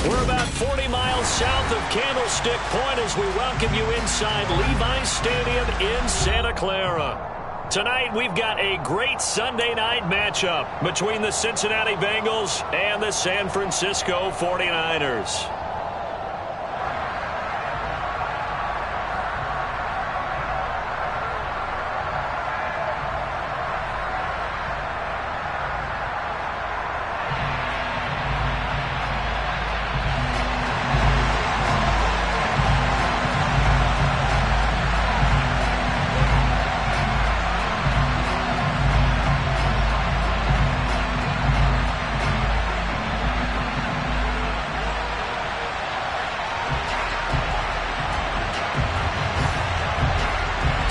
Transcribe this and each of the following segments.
We're about 40 miles south of Candlestick Point as we welcome you inside Levi's Stadium in Santa Clara. Tonight, we've got a great Sunday night matchup between the Cincinnati Bengals and the San Francisco 49ers.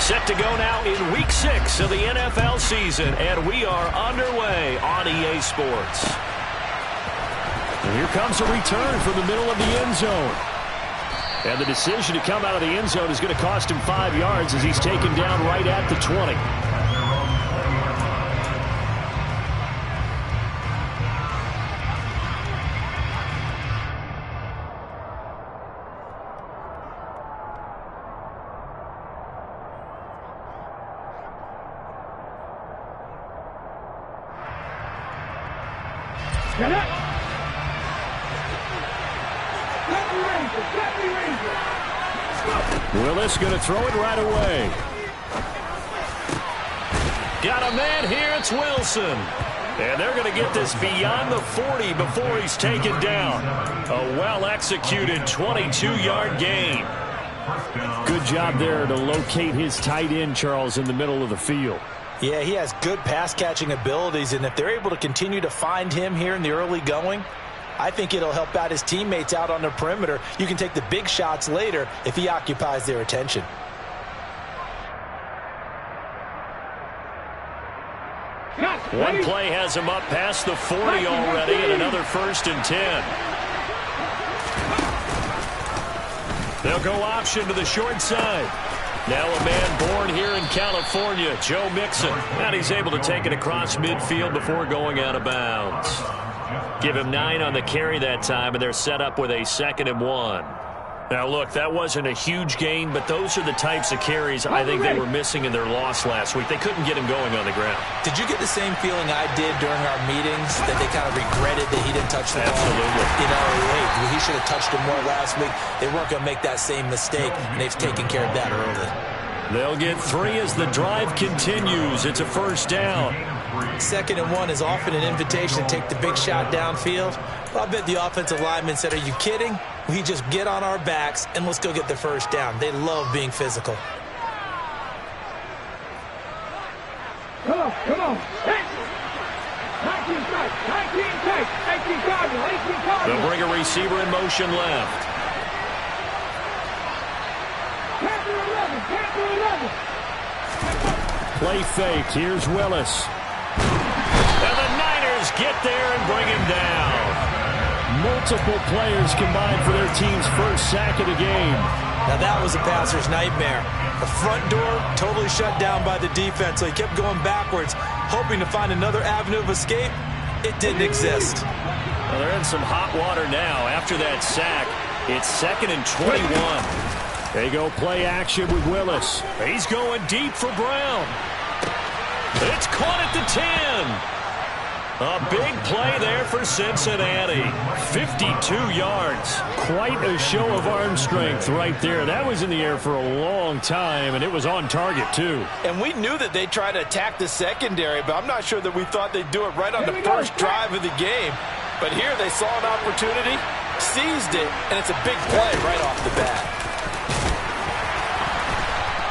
Set to go now in Week 6 of the NFL season, and we are underway on EA Sports. And here comes a return from the middle of the end zone. And the decision to come out of the end zone is going to cost him 5 yards as he's taken down right at the 20. Willis going to throw it right away. Got a man here, it's Wilson. And they're going to get this beyond the 40 before he's taken down. A well-executed 22-yard gain. Good job there to locate his tight end, Charles, in the middle of the field. Yeah, he has good pass-catching abilities, and if they're able to continue to find him here in the early going, I think it'll help out his teammates out on the perimeter. You can take the big shots later if he occupies their attention. One play has him up past the 40 already, and another 1st and 10. They'll go option to the short side. Now a man born here in California, Joe Mixon. And he's able to take it across midfield before going out of bounds. Give him 9 on the carry that time, and they're set up with a 2nd and 1. Now, look, that wasn't a huge gain, but those are the types of carries I think they were missing in their loss last week. They couldn't get him going on the ground. Did you get the same feeling I did during our meetings, that they kind of regretted that he didn't touch the ball? Absolutely. You know, hey, he should have touched him more last week. They weren't going to make that same mistake, and they've taken care of that early. They'll get 3 as the drive continues. It's a 1st down. 2nd and 1 is often an invitation to take the big shot downfield. Well, I bet the offensive lineman said, are you kidding? We just get on our backs and let's go get the 1st down. They love being physical. Come on. 19 strikes, 19 takes, 18 cardinal, 18 cardinal. They'll bring a receiver in motion left. Play fake. Here's Willis. And the Niners get there and bring him down. Multiple players combined for their team's 1st sack of the game. Now that was a passer's nightmare. The front door totally shut down by the defense, so he kept going backwards, hoping to find another avenue of escape. It didn't exist. Well, they're in some hot water now after that sack. It's 2nd and 21. They go play action with Willis. He's going deep for Brown. It's caught at the 10. A big play there for Cincinnati. 52 yards. Quite a show of arm strength right there. That was in the air for a long time, and it was on target, too. And we knew that they'd try to attack the secondary, but I'm not sure that we thought they'd do it right on the first drive of the game. But here they saw an opportunity, seized it, and it's a big play right off the bat.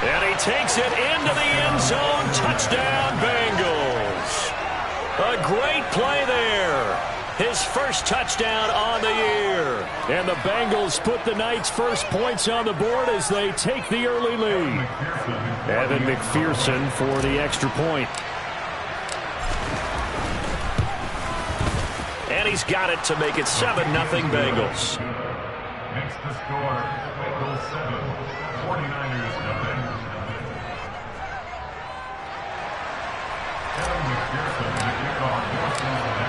And he takes it into the end zone. Touchdown, Bengals. A great play there. His first touchdown on the year. And the Bengals put the Knights' first points on the board as they take the early lead. Evan McPherson for the extra point. And he's got it to make it 7-0 Bengals. Makes the score Bengals 7, 49ers nothing.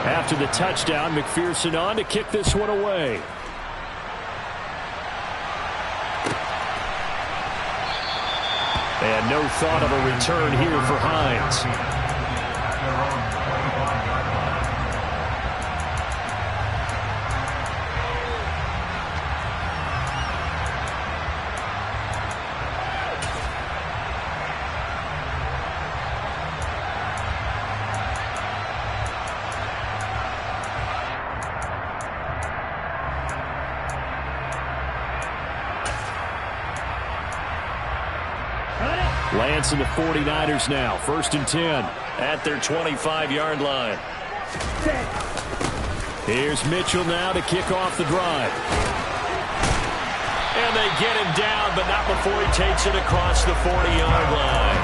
After the touchdown, McPherson on to kick this one away. And no thought of a return here for Hines. Lance and the 49ers now. 1st and 10. At their 25-yard line. Here's Mitchell now to kick off the drive. And they get him down, but not before he takes it across the 40-yard line.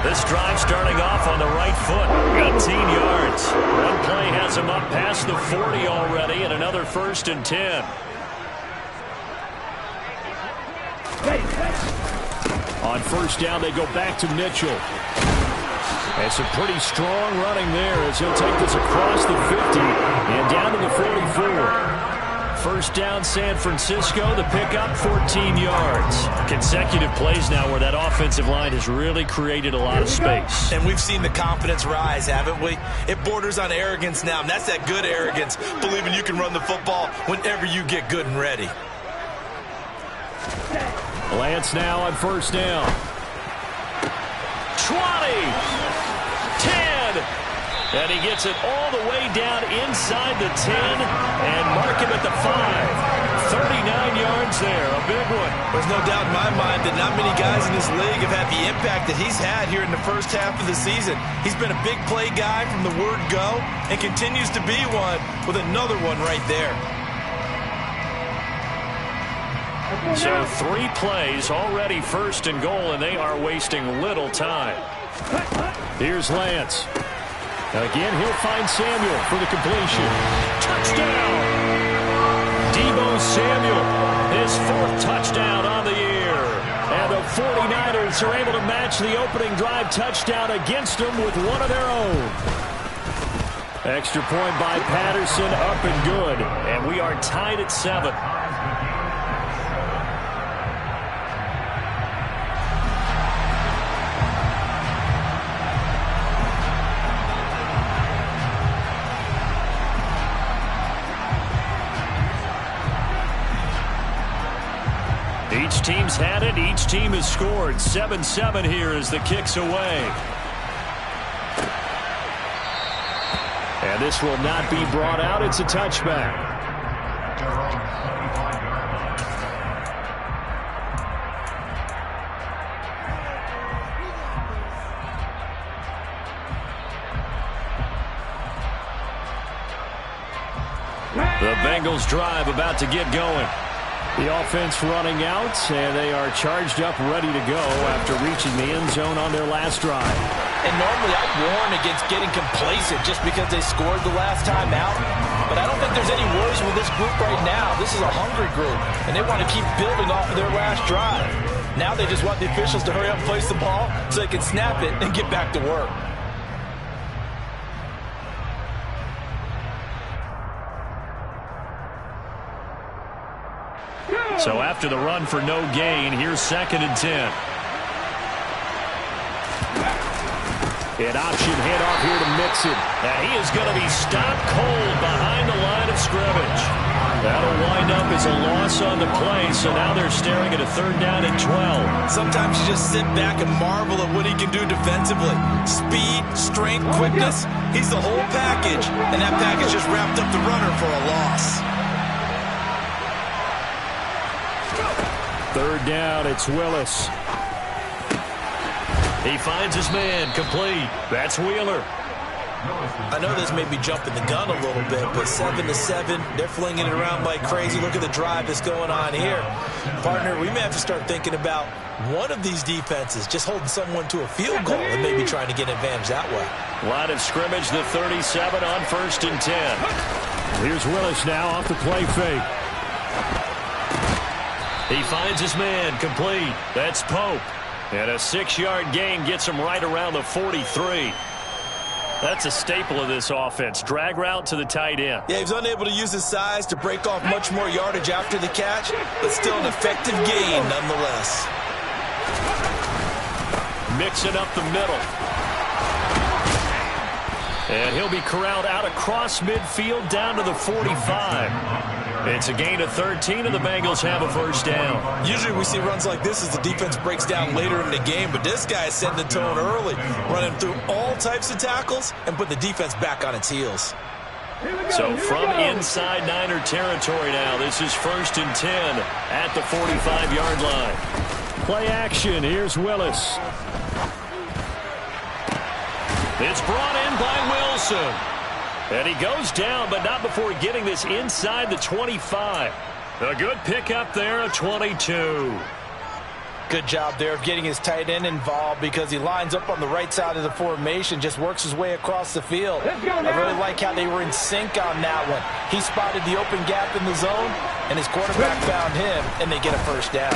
This drive starting off on the right foot. 18 yards. One play has him up past the 40 already, and another 1st and 10. On 1st down, they go back to Mitchell. And some pretty strong running there as he'll take this across the 50 and down to the 44. 1st down, San Francisco. The pickup, 14 yards. Consecutive plays now where that offensive line has really created a lot of space. And we've seen the confidence rise, haven't we? It borders on arrogance now, and that's that good arrogance, believing you can run the football whenever you get good and ready. Lance now on 1st down. 20, 10, and he gets it all the way down inside the 10 and mark him at the 5. 39 yards there, a big one. There's no doubt in my mind that not many guys in this league have had the impact that he's had here in the first half of the season. He's been a big play guy from the word go and continues to be one with another one right there. So 3 plays already 1st and goal, and they are wasting little time. Here's Lance. Again, he'll find Samuel for the completion. Touchdown! Deebo Samuel, his 4th touchdown on the year. And the 49ers are able to match the opening drive touchdown against them with one of their own. Extra point by Patterson, up and good. And we are tied at 7. Each team's had it. Each team has scored. 7-7 here as the kick's away. And this will not be brought out. It's a touchback. The Bengals drive about to get going. The offense running out, and they are charged up, ready to go after reaching the end zone on their last drive. And normally I'd warn against getting complacent just because they scored the last time out. But I don't think there's any worries with this group right now. This is a hungry group, and they want to keep building off of their last drive. Now they just want the officials to hurry up and place the ball so they can snap it and get back to work. So after the run for no gain, here's 2nd and 10. An option handoff here to Mixon. And he is going to be stopped cold behind the line of scrimmage. That'll wind up as a loss on the play, so now they're staring at a 3rd down and 12. Sometimes you just sit back and marvel at what he can do defensively. Speed, strength, quickness, he's the whole package, and that package just wrapped up the runner for a loss. 3rd down, it's Willis. He finds his man, complete. That's Wheeler. I know this may be jumping the gun a little bit, but 7-7, they're flinging it around like crazy. Look at the drive that's going on here. Partner, we may have to start thinking about one of these defenses just holding someone to a field goal and maybe trying to get an advantage that way. Line of scrimmage, the 37 on 1st and 10. Here's Willis now off the play fake. He finds his man, complete. That's Pope. And a 6-yard gain gets him right around the 43. That's a staple of this offense. Drag route to the tight end. Yeah, he's unable to use his size to break off much more yardage after the catch, but still an effective gain nonetheless. Mixing up the middle. And he'll be corralled out across midfield down to the 45. It's a gain of 13, and the Bengals have a 1st down. Usually we see runs like this as the defense breaks down later in the game, but this guy is setting the tone early, running through all types of tackles and put the defense back on its heels. So from inside Niner territory now, this is 1st and 10 at the 45-yard line. Play action. Here's Willis. It's brought in by Wilson. And he goes down, but not before getting this inside the 25. A good pickup there, a 22. Good job there of getting his tight end involved because he lines up on the right side of the formation, just works his way across the field. I really like how they were in sync on that one. He spotted the open gap in the zone, and his quarterback found him, and they get a 1st down.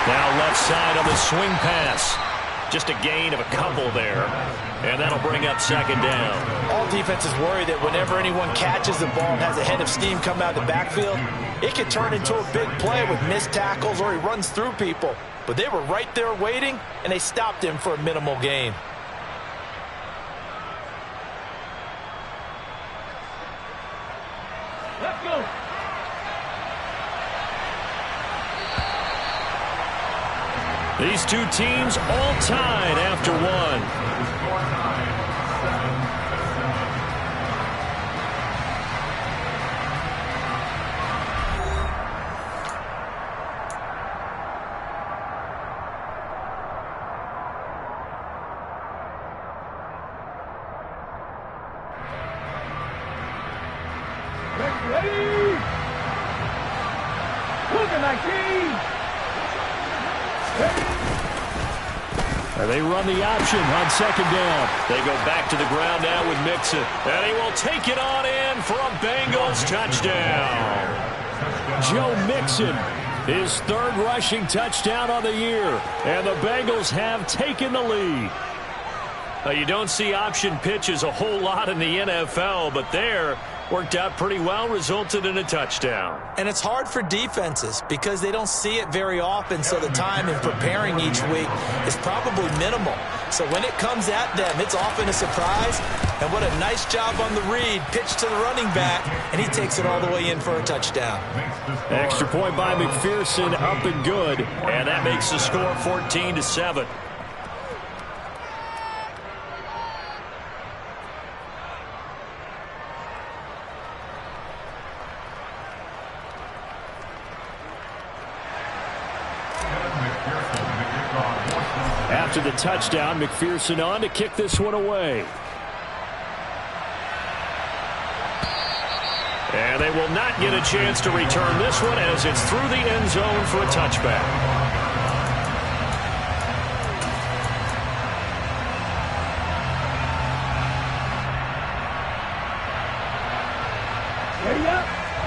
Now left side on the swing pass. Just a gain of a couple there, and that'll bring up 2nd down. All defenses worry that whenever anyone catches the ball and has a head of steam come out of the backfield, it can turn into a big play with missed tackles or he runs through people. But they were right there waiting, and they stopped him for a minimal gain. Let's go. These two teams all tied after one. Ready? Look at 19. And they run the option on 2nd down. They go back to the ground now with Mixon. And he will take it on in for a Bengals touchdown. Joe Mixon, his 3rd rushing touchdown on the year. And the Bengals have taken the lead. Now, you don't see option pitches a whole lot in the NFL, but there worked out pretty well, resulted in a touchdown. And it's hard for defenses because they don't see it very often, so the time in preparing each week is probably minimal. So when it comes at them, it's often a surprise. And what a nice job on the read. Pitch to the running back, and he takes it all the way in for a touchdown. Extra point by McPherson, up and good. And that makes the score 14-7. After the touchdown, McPherson on to kick this one away. And they will not get a chance to return this one as it's through the end zone for a touchback.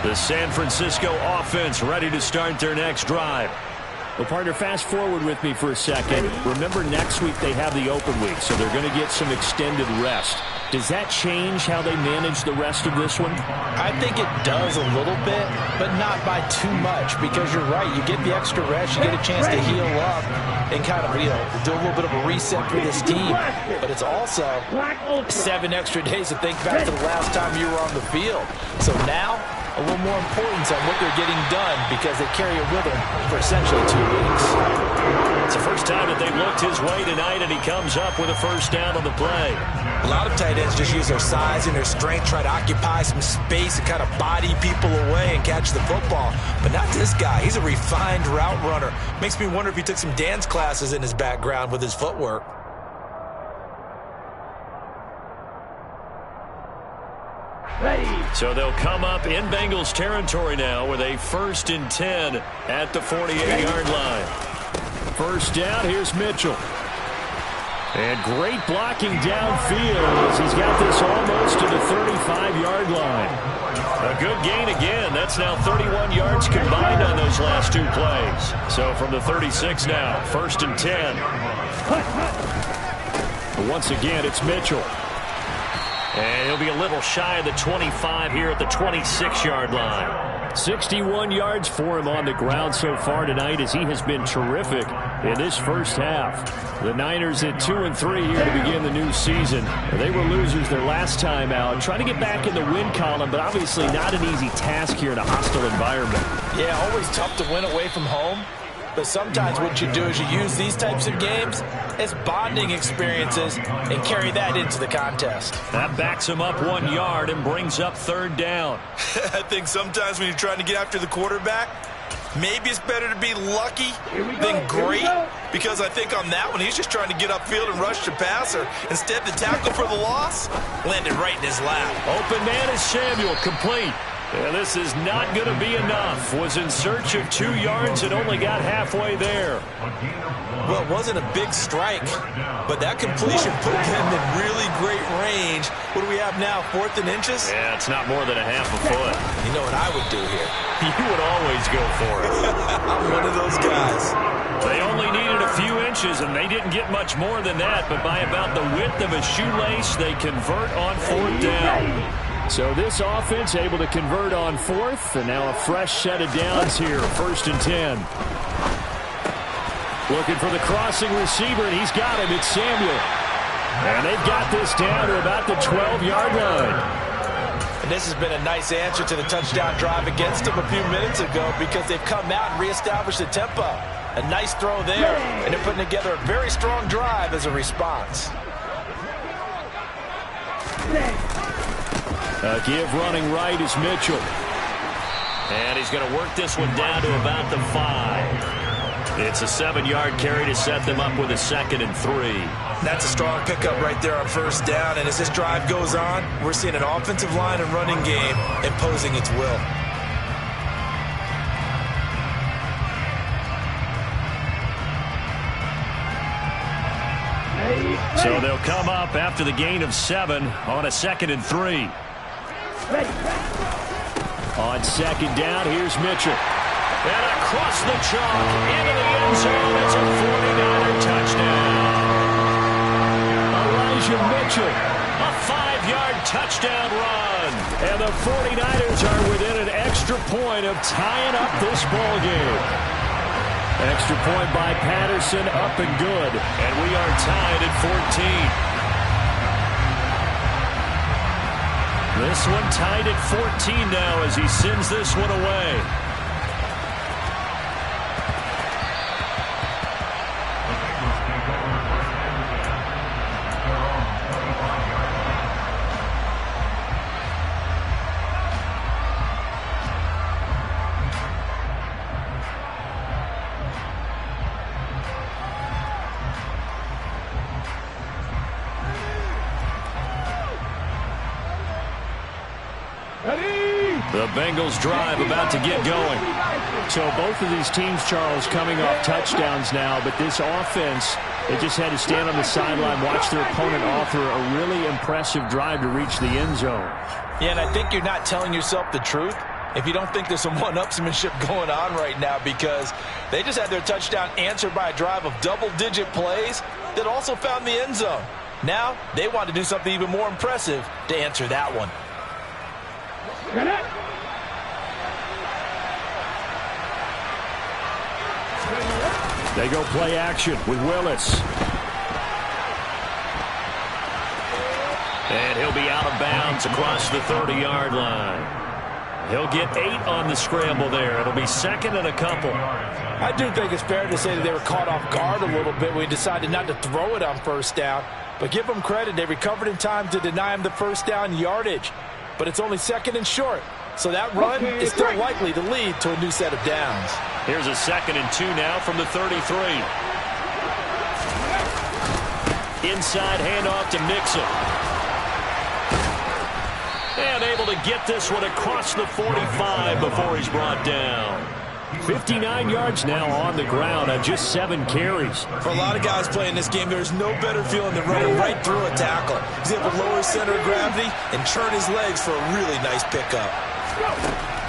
The San Francisco offense ready to start their next drive. Well, partner, fast forward with me for a second. Remember, next week they have the open week, so they're going to get some extended rest. Does that change how they manage the rest of this one? I think it does a little bit, but not by too much, because you're right. You get the extra rest, you get a chance to heal up and kind of, do a little bit of a reset for this team. But it's also 7 extra days to think back to the last time you were on the field. So now, a little more importance on what they're getting done because they carry it with them for essentially 2 weeks. It's the first time that they've looked his way tonight, and he comes up with a first down on the play. A lot of tight ends just use their size and their strength, try to occupy some space and kind of body people away and catch the football. But not this guy. He's a refined route runner. Makes me wonder if he took some dance classes in his background with his footwork. So they'll come up in Bengals territory now with a 1st and 10 at the 48-yard line. First down, here's Mitchell. And great blocking downfield as he's got this almost to the 35-yard line. A good gain again. That's now 31 yards combined on those last 2 plays. So from the 36 now, 1st and 10. Once again, it's Mitchell. And he'll be a little shy of the 25 here at the 26-yard line. 61 yards for him on the ground so far tonight as he has been terrific in this first half. The Niners at 2-3 here to begin the new season. They were losers their last time out. Trying to get back in the win column, but obviously not an easy task here in a hostile environment. Yeah, always tough to win away from home. But sometimes what you do is you use these types of games as bonding experiences and carry that into the contest. That backs him up 1 yard and brings up 3rd down. I think sometimes when you're trying to get after the quarterback, maybe it's better to be lucky than great, because I think on that one he's just trying to get upfield and rush the passer. Instead, the tackle for the loss landed right in his lap. Open man is Samuel, complete. And this is not going to be enough. Was in search of 2 yards and only got halfway there. Well, it wasn't a big strike, but that completion put them in really great range. What do we have now, 4th and inches? Yeah, it's not more than a half a foot. You know what I would do here? You would always go for it. I'm one of those guys. They only needed a few inches, and they didn't get much more than that, but by about the width of a shoelace, they convert on 4th down. So this offense able to convert on 4th, and now a fresh set of downs here, 1st and 10. Looking for the crossing receiver, and he's got him. It's Samuel. And they've got this down to about the 12-yard line. And this has been a nice answer to the touchdown drive against them a few minutes ago because they've come out and reestablished the tempo. A nice throw there, and they're putting together a very strong drive as a response. A give running right is Mitchell. And he's going to work this one down to about the 5. It's a 7-yard carry to set them up with a 2nd and 3. That's a strong pickup right there on 1st down. And as this drive goes on, we're seeing an offensive line and running game imposing its will. So they'll come up after the gain of 7 on a 2nd and 3. On 2nd down, here's Mitchell. And across the chalk into the end zone. It's a 49er touchdown. Elijah Mitchell. A 5-yard touchdown run. And the 49ers are within an extra point of tying up this ball game. Extra point by Patterson, up and good. And we are tied at 14. This one tied at 14 now as he sends this one away. The Bengals drive about to get going. So both of these teams, Charles, coming off touchdowns now, but this offense, they just had to stand on the sideline, watch their opponent author a really impressive drive to reach the end zone. Yeah, and I think you're not telling yourself the truth if you don't think there's some one-upsmanship going on right now, because they just had their touchdown answered by a drive of double-digit plays that also found the end zone. Now they want to do something even more impressive to answer that one. They go play action with Willis. And he'll be out of bounds across the 30-yard line. He'll get 8 on the scramble there. It'll be second and a couple. I do think it's fair to say that they were caught off guard a little bit when we decided not to throw it on first down. But give them credit. They recovered in time to deny him the first down yardage. But it's only second and short. So that run is still likely to lead to a new set of downs. Here's a 2nd and 2 now from the 33. Inside handoff to Mixon. And able to get this one across the 45 before he's brought down. 59 yards now on the ground on just 7 carries. For a lot of guys playing this game, there's no better feeling than running right through a tackle. He's able to lower his center of gravity and turn his legs for a really nice pickup.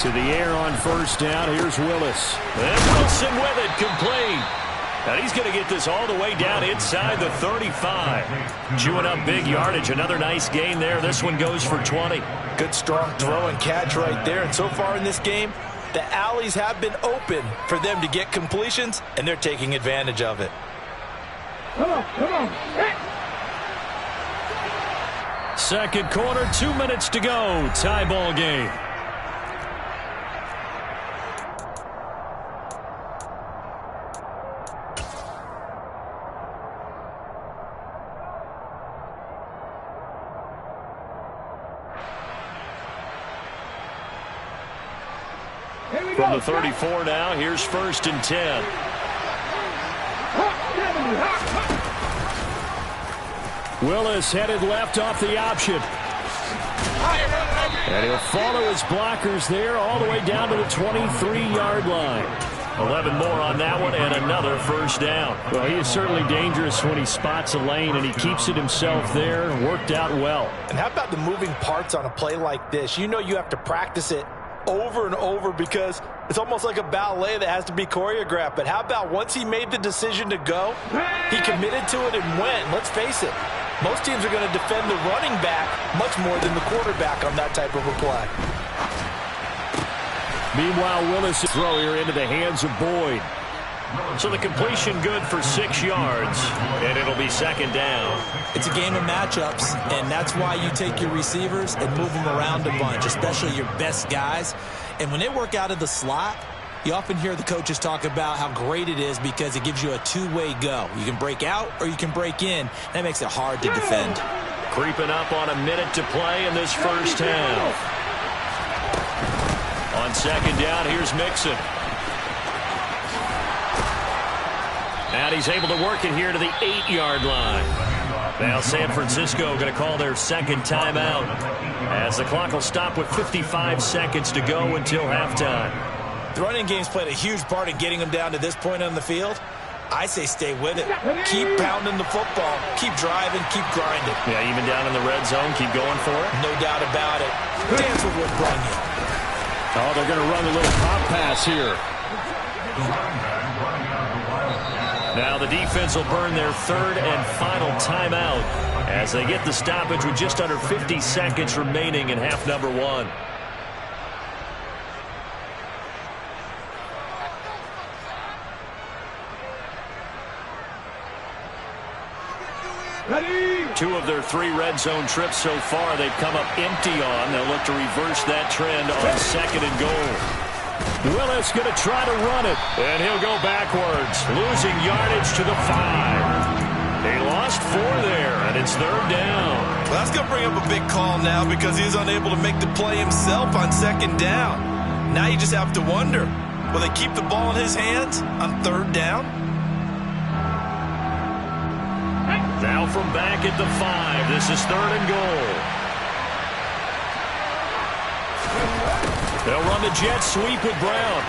To the air on first down. Here's Willis. And Wilson with it, complete. And he's going to get this all the way down inside the 35. Chewing up big yardage. Another nice gain there. This one goes for 20. Good strong throw and catch right there. And so far in this game, the alleys have been open for them to get completions, and they're taking advantage of it. Come on. Hey. Second quarter, 2 minutes to go. Tie ball game. From the 34 now, here's 1st and 10. Willis headed left off the option. And he'll follow his blockers there all the way down to the 23-yard line. 11 more on that one and another first down. Well, he is certainly dangerous when he spots a lane, and he keeps it himself there. Worked out well. And how about the moving parts on a play like this? You know you have to practice it over and over because it's almost like a ballet that has to be choreographed. But how about once he made the decision to go, he committed to it and went. Let's face it, most teams are going to defend the running back much more than the quarterback on that type of a play. Meanwhile, Willis' throw here into the hands of Boyd. So the completion good for 6 yards, and it'll be second down. It's a game of matchups, and that's why you take your receivers and move them around a bunch, especially your best guys. And when they work out of the slot, you often hear the coaches talk about how great it is because it gives you a two-way go. You can break out or you can break in. That makes it hard to defend. Creeping up on a minute to play in this first half. On second down, here's Mixon. And he's able to work it here to the 8-yard line. Now San Francisco going to call their second timeout as the clock will stop with 55 seconds to go until halftime. The running game's played a huge part in getting them down to this point on the field. I say stay with it. Keep pounding the football. Keep driving. Keep grinding. Yeah, even down in the red zone, keep going for it. No doubt about it. Dance with what bring you. Oh, they're going to run a little pop pass here. Now the defense will burn their third and final timeout as they get the stoppage with just under 50 seconds remaining in half number 1. Ready. 2 of their 3 red zone trips so far they've come up empty on. They'll look to reverse that trend on second and goal. Willis going to try to run it. And he'll go backwards, losing yardage to the 5. He lost 4 there, and it's third down. Well, that's going to bring up a big call now because he's unable to make the play himself on second down. Now you just have to wonder, will they keep the ball in his hands on third down? Now from back at the 5, this is third and goal. They'll run the jet sweep with Brown.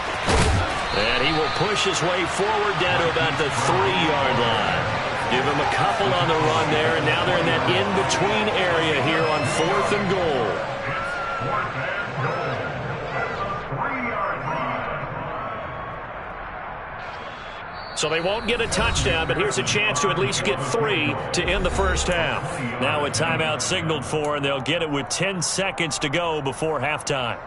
And he will push his way forward down to about the 3-yard line. Give him a couple on the run there, and now they're in that in-between area here on 4th and goal. So they won't get a touchdown, but here's a chance to at least get 3 to end the first half. Now a timeout signaled for, and they'll get it with 10 seconds to go before halftime.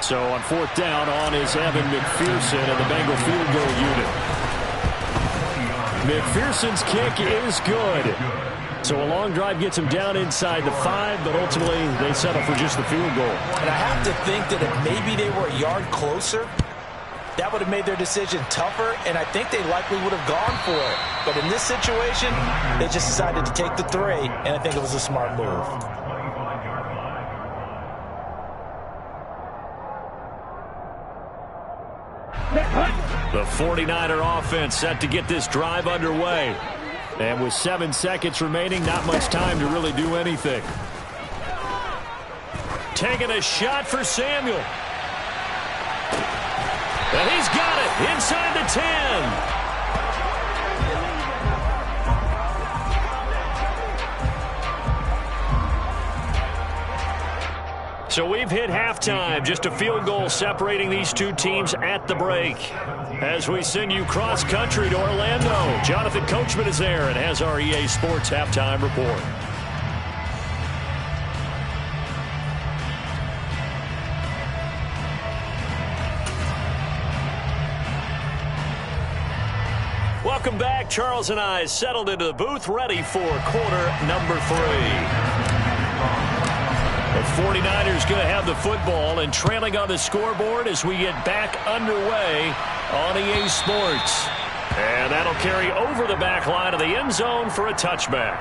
So on fourth down, on is Evan McPherson and the Bengal field goal unit. McPherson's kick is good. So a long drive gets him down inside the 5, but ultimately they settle for just the field goal. And I have to think that if maybe they were a yard closer, that would have made their decision tougher, and I think they likely would have gone for it. But in this situation, they just decided to take the 3, and I think it was a smart move. The 49er offense set to get this drive underway. And with 7 seconds remaining, not much time to really do anything. Taking a shot for Samuel. And he's got it inside the 10. So we've hit halftime. Just a field goal separating these two teams at the break. As we send you cross-country to Orlando, Jonathan Coachman is there and has our EA Sports halftime report. Welcome back. Charles and I settled into the booth, ready for quarter number 3. The 49ers going to have the football and trailing on the scoreboard as we get back underway on EA Sports. And that'll carry over the back line of the end zone for a touchback.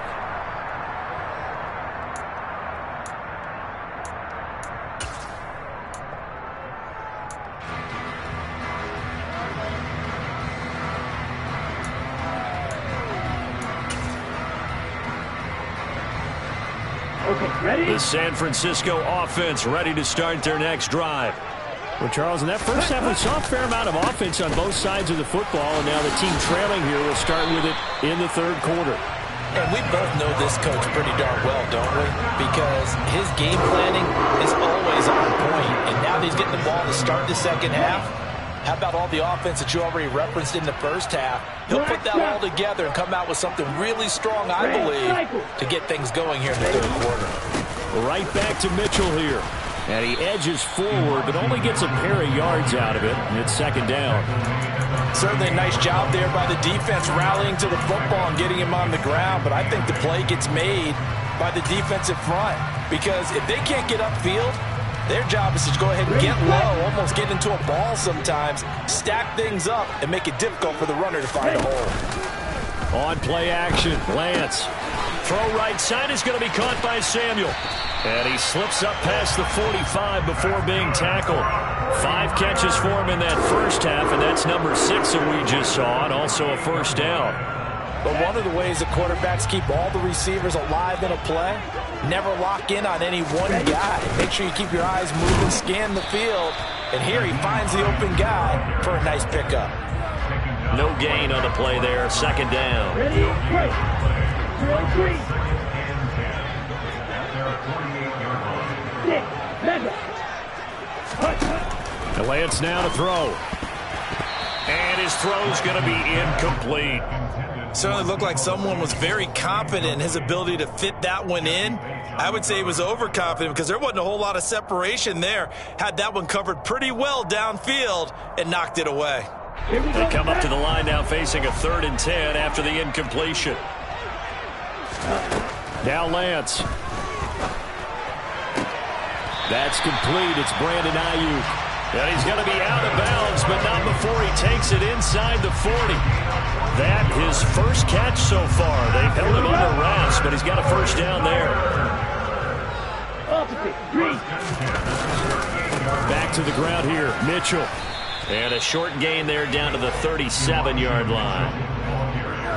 The San Francisco offense ready to start their next drive. Well, Charles, in that first half, we saw a fair amount of offense on both sides of the football, and now the team trailing here will start with it in the third quarter. And we both know this coach pretty darn well, don't we? Because his game planning is always on point, and now that he's getting the ball to start the second half, how about all the offense that you already referenced in the first half? He'll put that all together and come out with something really strong, I believe, to get things going here in the third quarter. Right back to Mitchell here. And he edges forward, but only gets a pair of yards out of it, and it's second down. Certainly a nice job there by the defense rallying to the football and getting him on the ground, but I think the play gets made by the defensive front because if they can't get upfield, their job is to go ahead and get low, almost get into a ball sometimes, stack things up, and make it difficult for the runner to find a hole. On play action, Lance. Throw right side is going to be caught by Samuel. And he slips up past the 45 before being tackled. 5 catches for him in that first half, and that's number 6 that we just saw, and also a first down. But one of the ways that quarterbacks keep all the receivers alive in a play, never lock in on any one guy. Make sure you keep your eyes moving, scan the field, and here he finds the open guy for a nice pickup. No gain on the play there, second down. Ready, break. 3-3. And Lance now to throw. And his throw's going to be incomplete. Certainly looked like someone was very confident in his ability to fit that one in. I would say he was overconfident because there wasn't a whole lot of separation there. Had that one covered pretty well downfield and knocked it away. They come up to the line now facing a 3rd and 10 after the incompletion. Now Lance. That's complete. It's Brandon Ayuk. And he's going to be out of bounds, but not before he takes it inside the 40. That his first catch so far. They've held him under wraps, but he's got a first down there. Back to the ground here, Mitchell. And a short gain there down to the 37-yard line.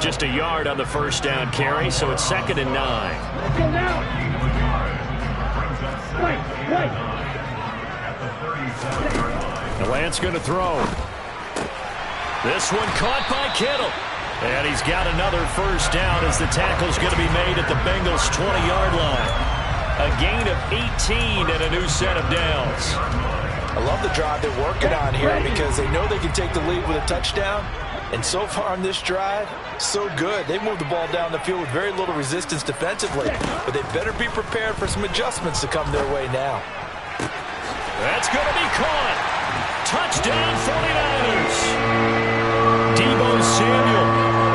Just a yard on the first down carry, so it's 2nd and 9. Let's go now. Right. And Lance going to throw. This one caught by Kittle. And he's got another first down as the tackle's going to be made at the Bengals' 20-yard line. A gain of 18 and a new set of downs. I love the drive they're working on here because they know they can take the lead with a touchdown. And so far on this drive, so good. They moved the ball down the field with very little resistance defensively. But they better be prepared for some adjustments to come their way now. That's going to be caught. Touchdown 49ers. Deebo Samuel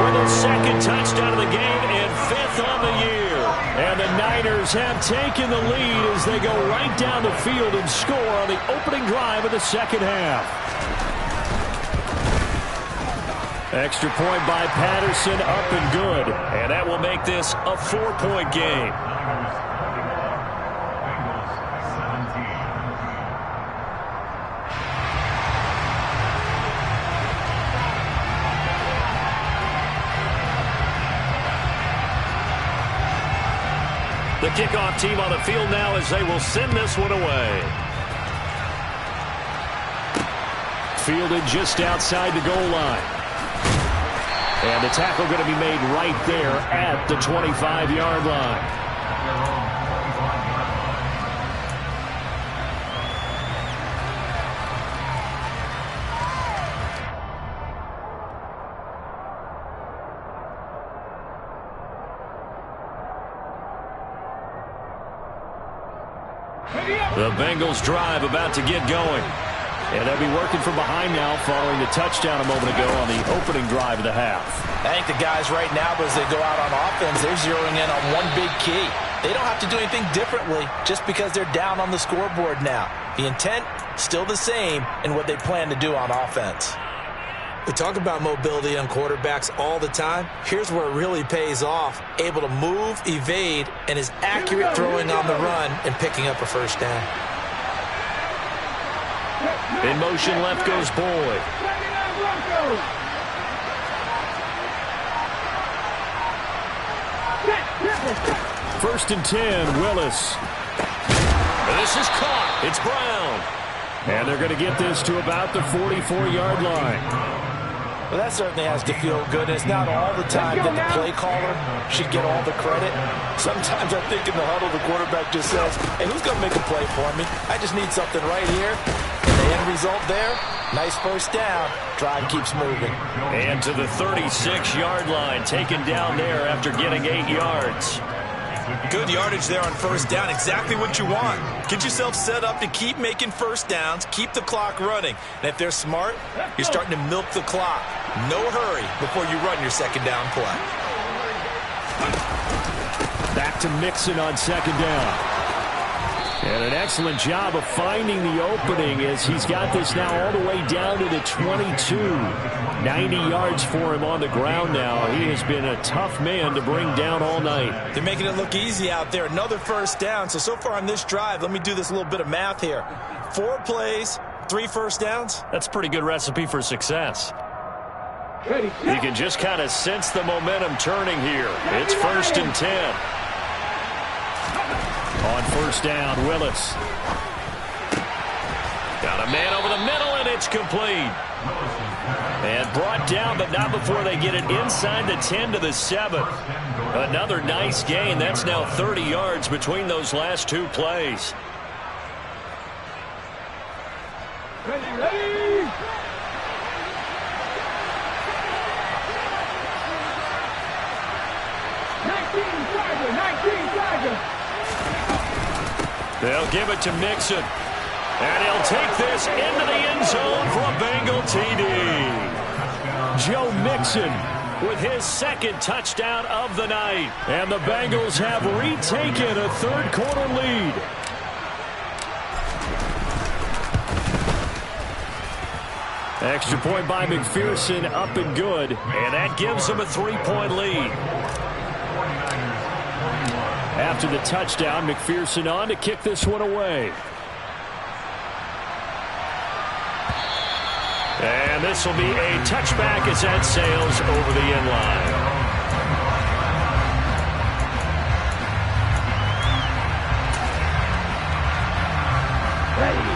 with his second touchdown of the game and 5th on the year. And the Niners have taken the lead as they go right down the field and score on the opening drive of the second half. Extra point by Patterson, up and good. And that will make this a 4-point game. The kickoff team on the field now as they will send this one away. Fielded just outside the goal line. And the tackle going to be made right there at the 25-yard line. The Bengals drive about to get going. And they'll be working from behind now following the touchdown a moment ago on the opening drive of the half. I think the guys right now, as they go out on offense, they're zeroing in on one big key. They don't have to do anything differently just because they're down on the scoreboard now. The intent, still the same in what they plan to do on offense. We talk about mobility on quarterbacks all the time. Here's where it really pays off. Able to move, evade, and is accurate throwing on the run and picking up a first down. In motion, left goes Boyd. First and 10, Willis. This is caught. It's Brown. And they're going to get this to about the 44-yard line. Well, that certainly has to feel good. It's not all the time that the play caller should get all the credit. Sometimes I think in the huddle, the quarterback just says, hey, who's going to make a play for me? I just need something right here. And the end result there, nice first down. Drive keeps moving. And to the 36-yard line, taken down there after getting 8 yards. Good yardage there on first down. Exactly what you want. Get yourself set up to keep making first downs, keep the clock running. And if they're smart, you're starting to milk the clock. No hurry before you run your second down play. Back to Mixon on second down. And an excellent job of finding the opening as he's got this now all the way down to the 22. 90 yards for him on the ground now. He has been a tough man to bring down all night. They're making it look easy out there. Another first down. So far on this drive, let me do this little bit of math here. 4 plays, 3 first downs. That's a pretty good recipe for success. You can just kind of sense the momentum turning here. It's first and 10. On first down, Willis. Got a man over the middle, and it's complete. And brought down, but not before they get it inside the 10 to the 7. Another nice gain. That's now 30 yards between those last 2 plays. Ready. They'll give it to Mixon. And he'll take this into the end zone for a Bengal TD. Joe Mixon with his second touchdown of the night. And the Bengals have retaken a third-quarter lead. Extra point by McPherson, up and good. And that gives them a 3-point lead. After the touchdown, McPherson on to kick this one away. And this will be a touchback as that sails over the end line.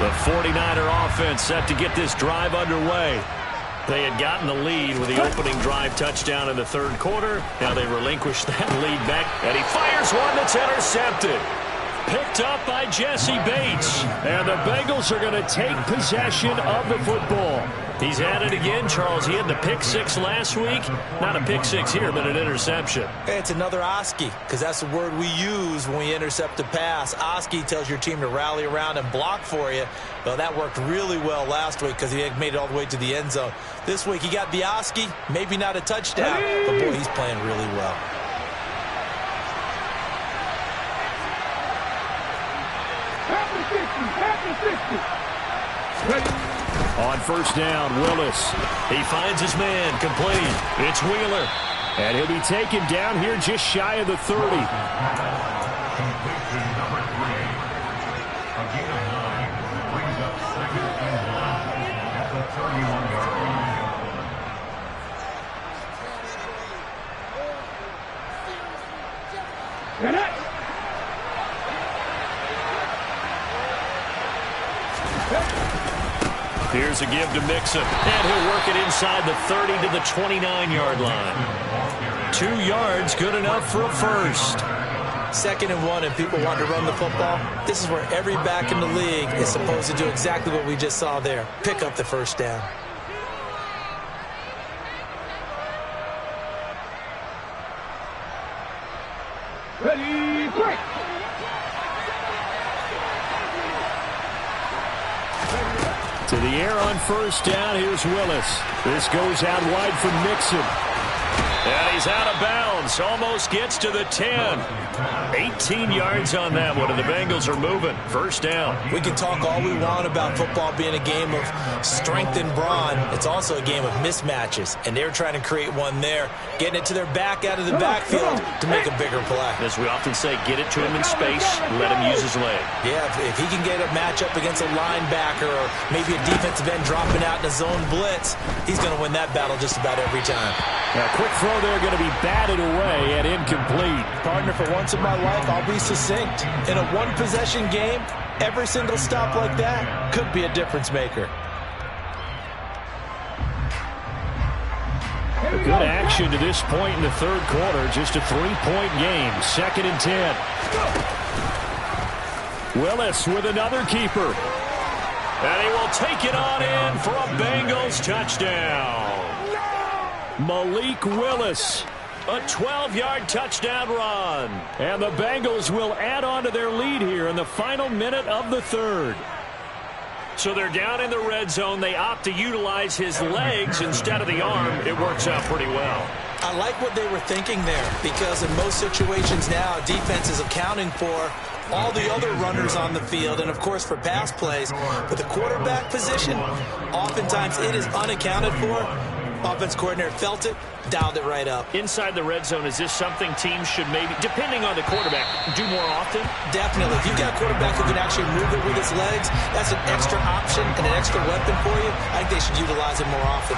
The 49er offense set to get this drive underway. They had gotten the lead with the opening drive touchdown in the third quarter. Now they relinquish that lead back, and he fires one that's intercepted. Picked up by Jesse Bates. And the Bengals are going to take possession of the football. He's at it again, Charles. He had the pick six last week. Not a pick six here, but an interception. It's another Oski, because that's the word we use when we intercept a pass. Oski tells your team to rally around and block for you. Well, that worked really well last week because he made it all the way to the end zone. This week he got the Oski, maybe not a touchdown, but boy, he's playing really well. On first down, Willis. He finds his man, complete. It's Wheeler. And he'll be taken down here just shy of the 30. Complete to number 3. A gain of 9 brings up 2nd and 1 at the 31-yard line. Here's a give to Mixon, and he'll work it inside the 30 to the 29-yard line. 2 yards, good enough for a first. 2nd and 1, and people want to run the football. This is where every back in the league is supposed to do exactly what we just saw there. Pick up the first down. Ready, break. To the air on first down, here's Willis. This goes out wide for Mixon. And he's out of bounds. Almost gets to the 10. 18 yards on that one, and the Bengals are moving. First down. We can talk all we want about football being a game of strength and brawn. It's also a game of mismatches, and they're trying to create one there, getting it to their back out of the backfield to make a bigger play. As we often say, get it to him in space, let him use his leg. Yeah, if he can get a matchup against a linebacker or maybe a defensive end dropping out in a zone blitz, he's going to win that battle just about every time. Now, quick throw there, going to be batted away and incomplete. Partner, for once in my life, I'll be succinct. In a one-possession game, every single stop like that could be a difference maker. Good action to this point in the third quarter. Just a 3-point game. 2nd and 10. Willis with another keeper. And he will take it on in for a Bengals touchdown. Malik Willis. A 12-yard touchdown run. And the Bengals will add on to their lead here in the final minute of the third. So they're down in the red zone. They opt to utilize his legs instead of the arm. It works out pretty well. I like what they were thinking there, because in most situations now, defense is accounting for all the other runners on the field and, of course, for pass plays. But the quarterback position, oftentimes it is unaccounted for. Offense coordinator felt it, dialed it right up. Inside the red zone, is this something teams should maybe, depending on the quarterback, do more often? Definitely. If you've got a quarterback who can actually move it with his legs, that's an extra option and an extra weapon for you. I think they should utilize it more often.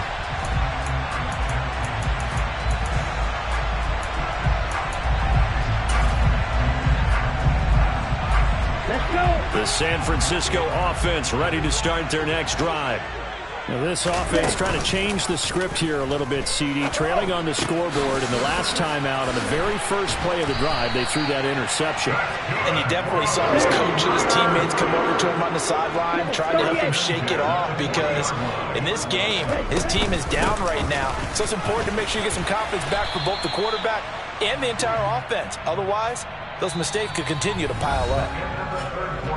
Let's go. The San Francisco offense ready to start their next drive. Now this offense trying to change the script here a little bit, CD. Trailing on the scoreboard, and the last time out on the very first play of the drive, they threw that interception. And you definitely saw his coaches, teammates come over to him on the sideline, trying to help him shake it off, because in this game, his team is down right now. So it's important to make sure you get some confidence back for both the quarterback and the entire offense. Otherwise, those mistakes could continue to pile up.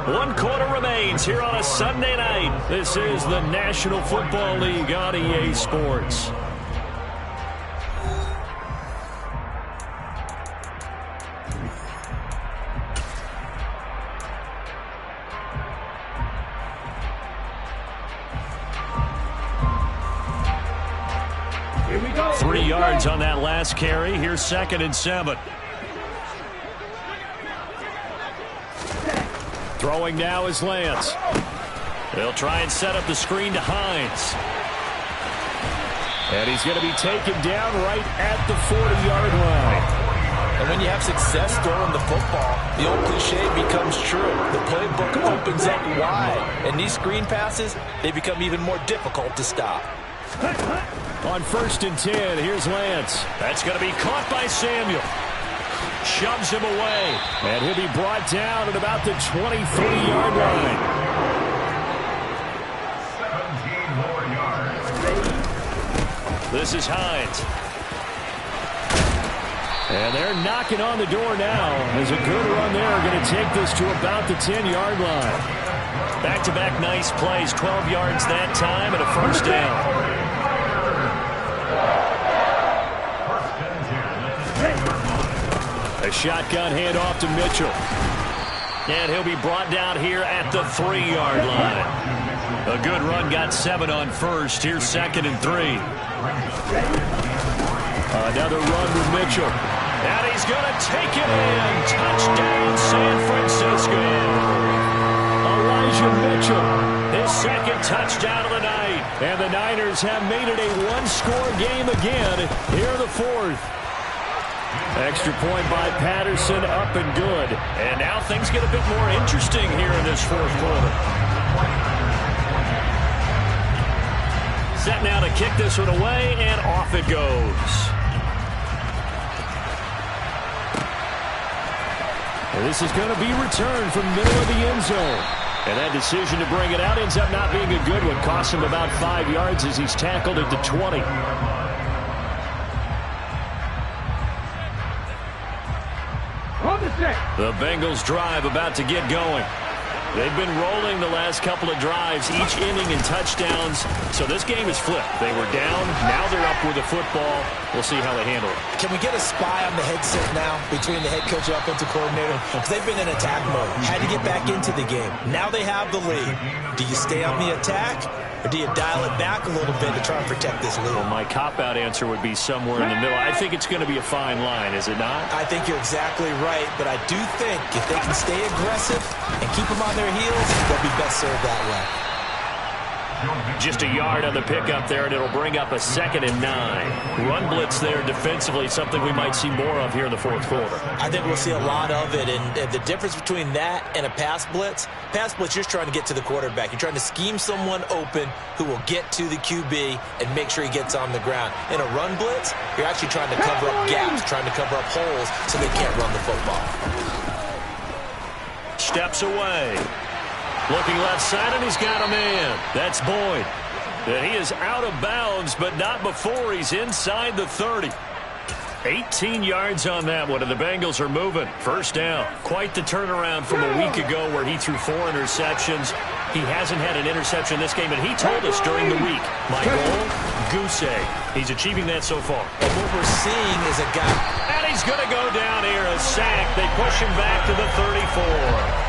1 quarter remains here on a Sunday night. This is the National Football League on EA Sports. Here we go. 3 yards on that last carry. Here's 2nd and 7. Throwing now is Lance. They'll try and set up the screen to Hines. And he's going to be taken down right at the 40-yard line. And when you have success throwing the football, the old cliche becomes true. The playbook opens up wide. And these screen passes, they become even more difficult to stop. On 1st and 10, here's Lance. That's going to be caught by Samuel. shoves him away. And he'll be brought down at about the 23-yard line. 17 more yards. This is Hines. And they're knocking on the door now. As a good run there, going to take this to about the 10-yard line. Back-to-back nice plays, 12 yards that time and a first down. A shotgun handoff to Mitchell. And he'll be brought down here at the 3-yard line. A good run, got 7 on first. Here's 2nd and 3. Another run with Mitchell. And he's going to take it in. Touchdown, San Francisco. Elijah Mitchell. His 2nd touchdown of the night. And the Niners have made it a one-score game again here in the 4th. Extra point by Patterson, up and good. And now things get a bit more interesting here in this 4th quarter. Set now to kick this one away, and off it goes. And this is going to be returned from the middle of the end zone. And that decision to bring it out ends up not being a good one. Cost him about 5 yards as he's tackled at the 20. The Bengals drive about to get going. They've been rolling the last couple of drives, each inning in touchdowns. So this game is flipped. They were down. Now they're up with the football. We'll see how they handle it. Can we get a spy on the headset now between the head coach and offensive coordinator? Because they've been in attack mode. Had to get back into the game. Now they have the lead. Do you stay on the attack, or do you dial it back a little bit to try and protect this lead? Well, my cop-out answer would be somewhere in the middle. I think it's going to be a fine line, is it not? I think you're exactly right, but I do think if they can stay aggressive and keep them on their heels, they'll be best served that way. Just a yard on the pickup there, and it'll bring up a 2nd and 9. Run blitz there defensively, something we might see more of here in the 4th quarter. I think we'll see a lot of it, and the difference between that and a pass blitz, you're just trying to get to the quarterback. You're trying to scheme someone open who will get to the QB and make sure he gets on the ground. In a run blitz, you're actually trying to cover up gaps, trying to cover up holes so they can't run the football. Steps away. Looking left side, and he's got a man. That's Boyd. And he is out of bounds, but not before he's inside the 30. 18 yards on that one, and the Bengals are moving. First down. Quite the turnaround from a week ago where he threw 4 interceptions. He hasn't had an interception this game, and he told us during the week, my goal, goose egg. He's achieving that so far. And what we're seeing is a guy. And he's going to go down here, a sack. They push him back to the 34.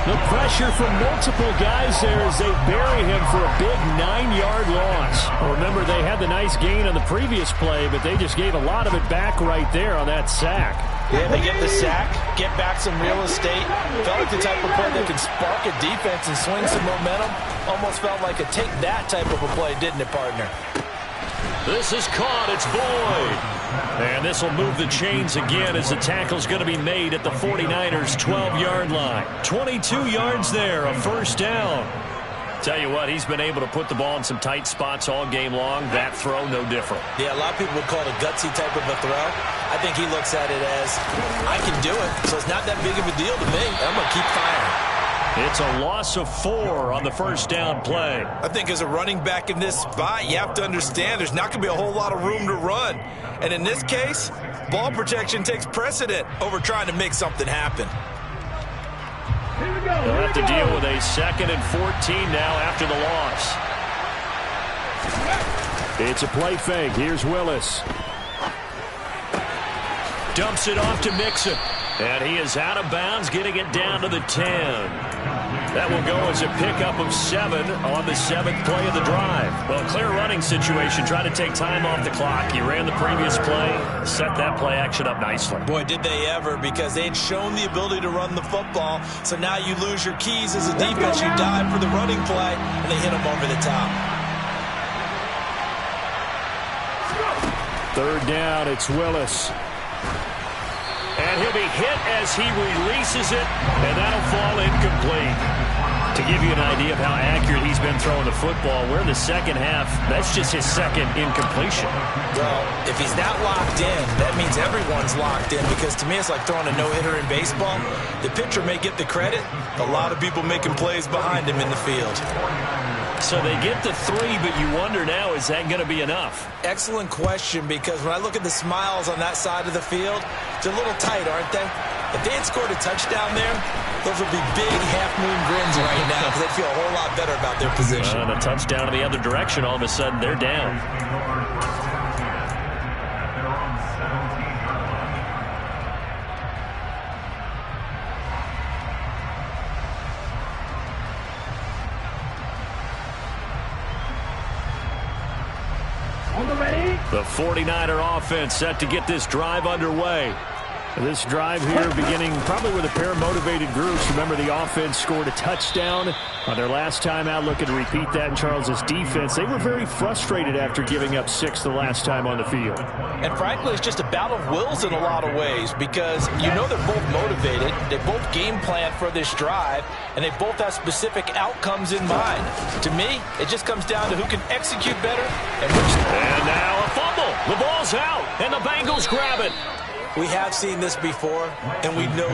The pressure from multiple guys there as they bury him for a big 9-yard loss. Remember, they had the nice gain on the previous play, but they just gave a lot of it back right there on that sack. Yeah, they get the sack, get back some real estate. Felt like the type of play that can spark a defense and swing some momentum. Almost felt like a take that type of a play, didn't it, partner? This is caught. It's Boyd. And this will move the chains again as the tackle's going to be made at the 49ers' 12-yard line. 22 yards there, a first down. Tell you what, he's been able to put the ball in some tight spots all game long. That throw, no different. Yeah, a lot of people would call it a gutsy type of a throw. I think he looks at it as, I can do it, so it's not that big of a deal to me. I'm going to keep firing. It's a loss of 4 on the first down play. I think as a running back in this spot, you have to understand there's not going to be a whole lot of room to run. And in this case, ball protection takes precedent over trying to make something happen. They'll have to deal with a 2nd and 14 now after the loss. It's a play fake. Here's Willis. Dumps it off to Mixon. And he is out of bounds, getting it down to the 10. That will go as a pickup of 7 on the 7th play of the drive. Well, clear running situation. Try to take time off the clock. He ran the previous play, set that play action up nicely. Boy, did they ever, because they had shown the ability to run the football. So now you lose your keys as a defense. You dive for the running play, and they hit him over the top. 3rd down, it's Willis. And he'll be hit as he releases it, and that'll fall incomplete. To give you an idea of how accurate he's been throwing the football, we're in the second half. That's just his second incompletion. Well, if he's not locked in, that means everyone's locked in, because to me it's like throwing a no-hitter in baseball. The pitcher may get the credit, a lot of people making plays behind him in the field. So they get the 3, but you wonder now, is that going to be enough? Excellent question, because when I look at the smiles on that side of the field, they're a little tight, aren't they? If they had scored a touchdown there, those would be big half-moon grins right now, because they'd feel a whole lot better about their position. And a touchdown in the other direction, all of a sudden they're down. The 49er offense set to get this drive underway. This drive here beginning probably with a pair of motivated groups. Remember, the offense scored a touchdown on their last time out, looking to repeat that in Charles's defense. They were very frustrated after giving up 6 the last time on the field. And frankly, it's just a battle of wills in a lot of ways, because you know they're both motivated, they both game plan for this drive, and they both have specific outcomes in mind. To me, it just comes down to who can execute better and which. And now a fumble. The ball's out, and the Bengals grab it. We have seen this before, and we know.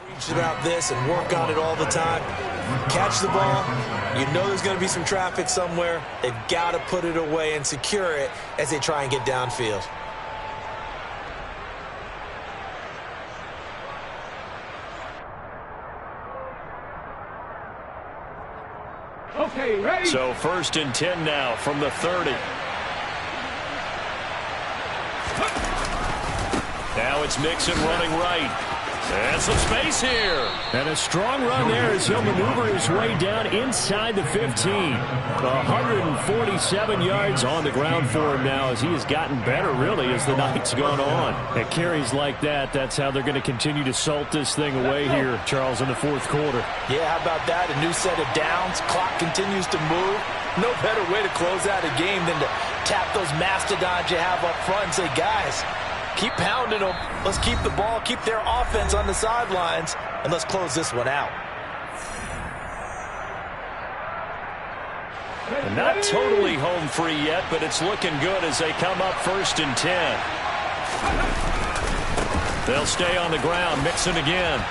Preach about this and work on it all the time. Catch the ball. You know there's going to be some traffic somewhere. They've got to put it away and secure it as they try and get downfield. Okay, ready? So 1st and 10 now from the 30. Now it's Mixon running right. And some space here. And a strong run there as he'll maneuver his way down inside the 15. 147 yards on the ground for him now, as he has gotten better, really, as the night's gone on. At carries like that, that's how they're going to continue to salt this thing away here, Charles, in the 4th quarter. Yeah, how about that? A new set of downs. Clock continues to move. No better way to close out a game than to tap those mastodons you have up front and say, guys, keep pounding them. Let's keep the ball, keep their offense on the sidelines, and let's close this one out. And not totally home free yet, but it's looking good as they come up 1st and 10. They'll stay on the ground. Mixon again.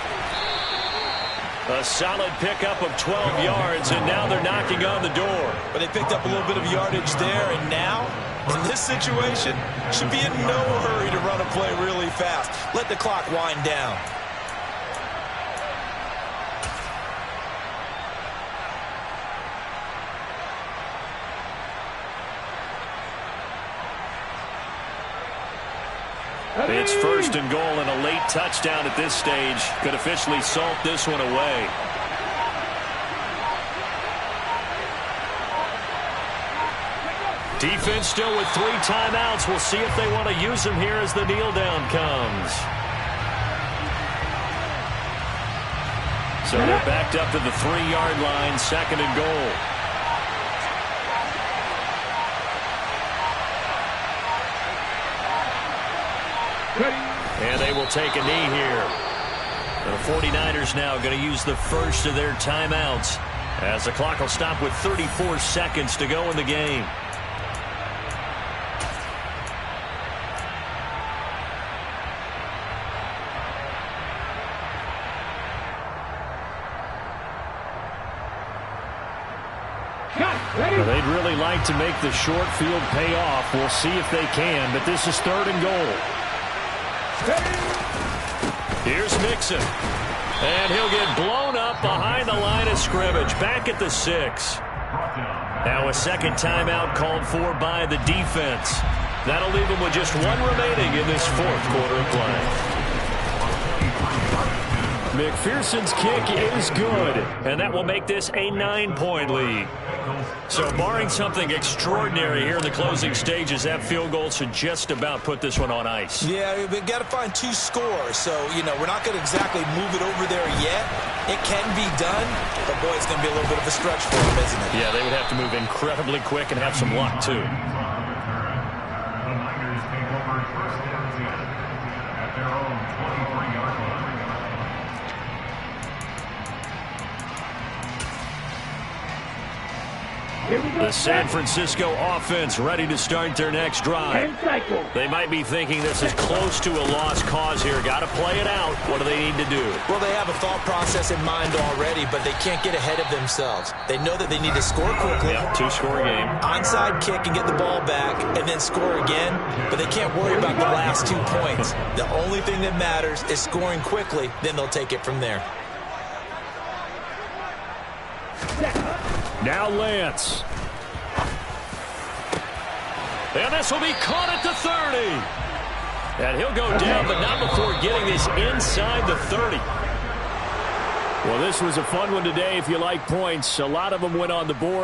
A solid pickup of 12 yards, and now they're knocking on the door. But they picked up a little bit of yardage there, and now, in this situation, should be in no hurry to run a play really fast. Let the clock wind down. It's 1st and goal, and a late touchdown at this stage could officially salt this one away. Defense still with 3 timeouts. We'll see if they want to use them here as the kneel down comes. So they're backed up to the 3-yard line, 2nd and goal. And they will take a knee here. The 49ers now going to use the first of their timeouts, as the clock will stop with 34 seconds to go in the game. They'd really like to make the short field pay off. We'll see if they can, but this is 3rd and goal. Here's Mixon. And he'll get blown up behind the line of scrimmage, back at the 6. Now a 2nd timeout called for by the defense. That'll leave them with just 1 remaining in this 4th quarter of play. McPherson's kick is good. And that will make this a 9-point lead. So barring something extraordinary here in the closing stages, that field goal should just about put this one on ice. Yeah, we've got to find 2 scores. So, we're not going to exactly move it over there yet. It can be done, but, boy, it's going to be a little bit of a stretch for them, isn't it? Yeah, they would have to move incredibly quick and have some luck, too. The Niners take over first and 10 at their own 23-yard line. The San Francisco offense ready to start their next drive. 10 cycles. They might be thinking this is close to a lost cause here. Got to play it out. What do they need to do? Well, they have a thought process in mind already, but they can't get ahead of themselves. They know that they need to score quickly. Yep, 2-score game. Onside kick and get the ball back and then score again, but they can't worry about the last 2 points. The only thing that matters is scoring quickly, then they'll take it from there. Now Lance. And this will be caught at the 30. And he'll go down, but not before getting this inside the 30. Well, this was a fun one today if you like points. A lot of them went on the board.